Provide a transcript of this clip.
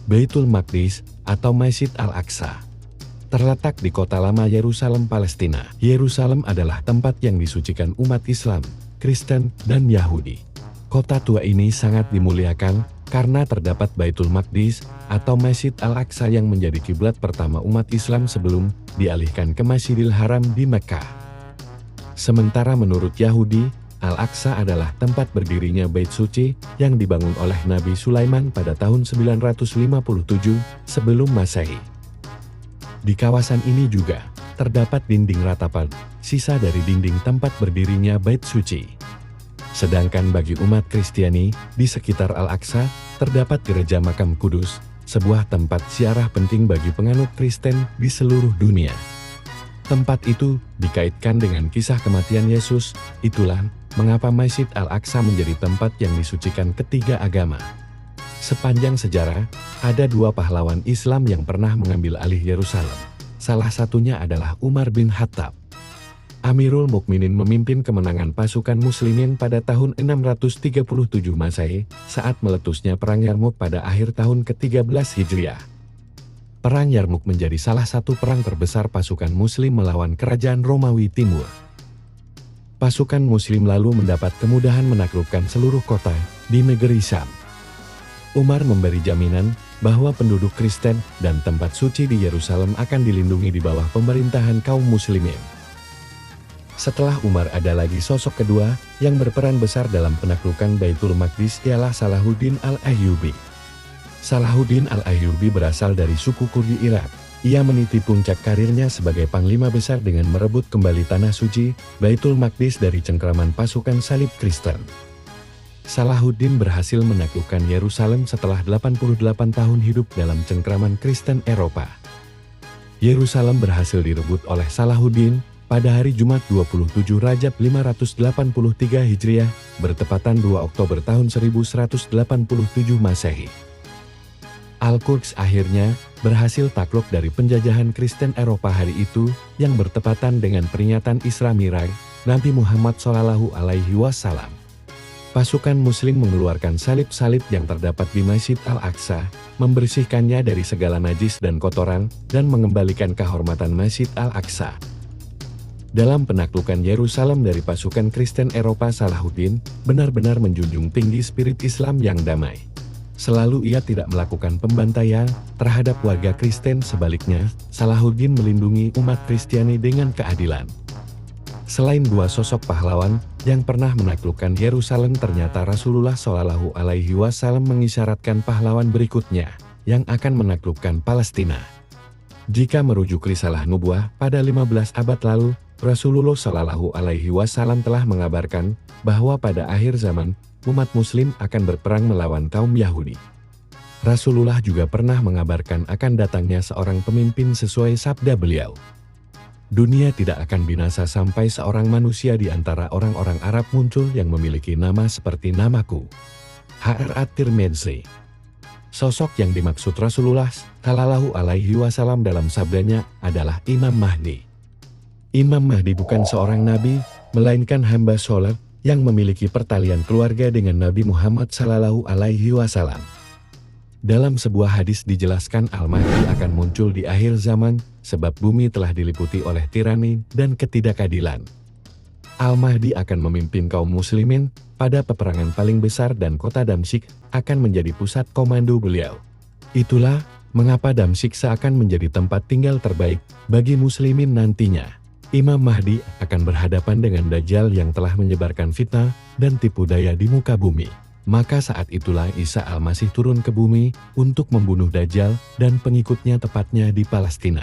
Baitul Maqdis atau Masjid Al-Aqsa terletak di kota lama Yerusalem, Palestina. Yerusalem adalah tempat yang disucikan umat Islam, Kristen, dan Yahudi. Kota tua ini sangat dimuliakan karena terdapat Baitul Maqdis atau Masjid Al-Aqsa yang menjadi kiblat pertama umat Islam sebelum dialihkan ke Masjidil Haram di Mekkah. Sementara menurut Yahudi, Al-Aqsa adalah tempat berdirinya Bait Suci yang dibangun oleh Nabi Sulaiman pada tahun 957 sebelum Masehi. Di kawasan ini juga terdapat dinding ratapan, sisa dari dinding tempat berdirinya Bait Suci. Sedangkan bagi umat Kristiani, di sekitar Al-Aqsa terdapat Gereja Makam Kudus, sebuah tempat ziarah penting bagi penganut Kristen di seluruh dunia. Tempat itu dikaitkan dengan kisah kematian Yesus, itulah mengapa Masjid Al-Aqsa menjadi tempat yang disucikan ketiga agama. Sepanjang sejarah, ada dua pahlawan Islam yang pernah mengambil alih Yerusalem. Salah satunya adalah Umar bin Khattab. Amirul Mukminin memimpin kemenangan pasukan Muslimin pada tahun 637 Masehi saat meletusnya Perang Yarmuk pada akhir tahun ke-13 Hijriah. Perang Yarmuk menjadi salah satu perang terbesar pasukan Muslim melawan kerajaan Romawi Timur. Pasukan Muslim lalu mendapat kemudahan menaklukkan seluruh kota di negeri Syam. Umar memberi jaminan bahwa penduduk Kristen dan tempat suci di Yerusalem akan dilindungi di bawah pemerintahan kaum Muslimin. Setelah Umar ada lagi sosok kedua yang berperan besar dalam penaklukan Baitul Maqdis ialah Salahuddin Al-Ayyubi. Salahuddin Al-Ayyubi berasal dari suku Kurdi Irak. Ia meniti puncak karirnya sebagai panglima besar dengan merebut kembali tanah suci, Baitul Maqdis dari cengkraman pasukan salib Kristen. Salahuddin berhasil menaklukkan Yerusalem setelah 88 tahun hidup dalam cengkraman Kristen Eropa. Yerusalem berhasil direbut oleh Salahuddin pada hari Jumat 27 Rajab 583 Hijriah, bertepatan 2 Oktober tahun 1187 Masehi. Al-Quds akhirnya berhasil takluk dari penjajahan Kristen Eropa hari itu yang bertepatan dengan peringatan Isra Miraj Nabi Muhammad SAW. Pasukan Muslim mengeluarkan salib-salib yang terdapat di Masjid Al-Aqsa, membersihkannya dari segala najis dan kotoran, dan mengembalikan kehormatan Masjid Al-Aqsa. Dalam penaklukan Yerusalem dari pasukan Kristen Eropa, Salahuddin benar-benar menjunjung tinggi spirit Islam yang damai. Selalu ia tidak melakukan pembantaian terhadap warga Kristen, sebaliknya, Salahuddin melindungi umat Kristiani dengan keadilan. Selain dua sosok pahlawan yang pernah menaklukkan Yerusalem, ternyata Rasulullah Shallallahu Alaihi Wasallam mengisyaratkan pahlawan berikutnya yang akan menaklukkan Palestina. Jika merujuk risalah nubuah pada 15 abad lalu, Rasulullah Shallallahu Alaihi Wasallam telah mengabarkan bahwa pada akhir zaman umat Muslim akan berperang melawan kaum Yahudi. Rasulullah juga pernah mengabarkan akan datangnya seorang pemimpin sesuai sabda beliau. Dunia tidak akan binasa sampai seorang manusia di antara orang-orang Arab muncul yang memiliki nama seperti namaku. H.R. At-Tirmidzi. Sosok yang dimaksud Rasulullah Shallallahu Alaihi Wasallam dalam sabdanya adalah Imam Mahdi. Imam Mahdi bukan seorang nabi, melainkan hamba sholat yang memiliki pertalian keluarga dengan Nabi Muhammad Shallallahu Alaihi Wasallam. Dalam sebuah hadis dijelaskan Al-Mahdi akan muncul di akhir zaman, sebab bumi telah diliputi oleh tirani dan ketidakadilan. Al-Mahdi akan memimpin kaum muslimin pada peperangan paling besar dan kota Damsyik akan menjadi pusat komando beliau. Itulah mengapa Damsyik seakan menjadi tempat tinggal terbaik bagi muslimin nantinya. Imam Mahdi akan berhadapan dengan Dajjal yang telah menyebarkan fitnah dan tipu daya di muka bumi. Maka saat itulah Isa Al-Masih turun ke bumi untuk membunuh Dajjal dan pengikutnya tepatnya di Palestina.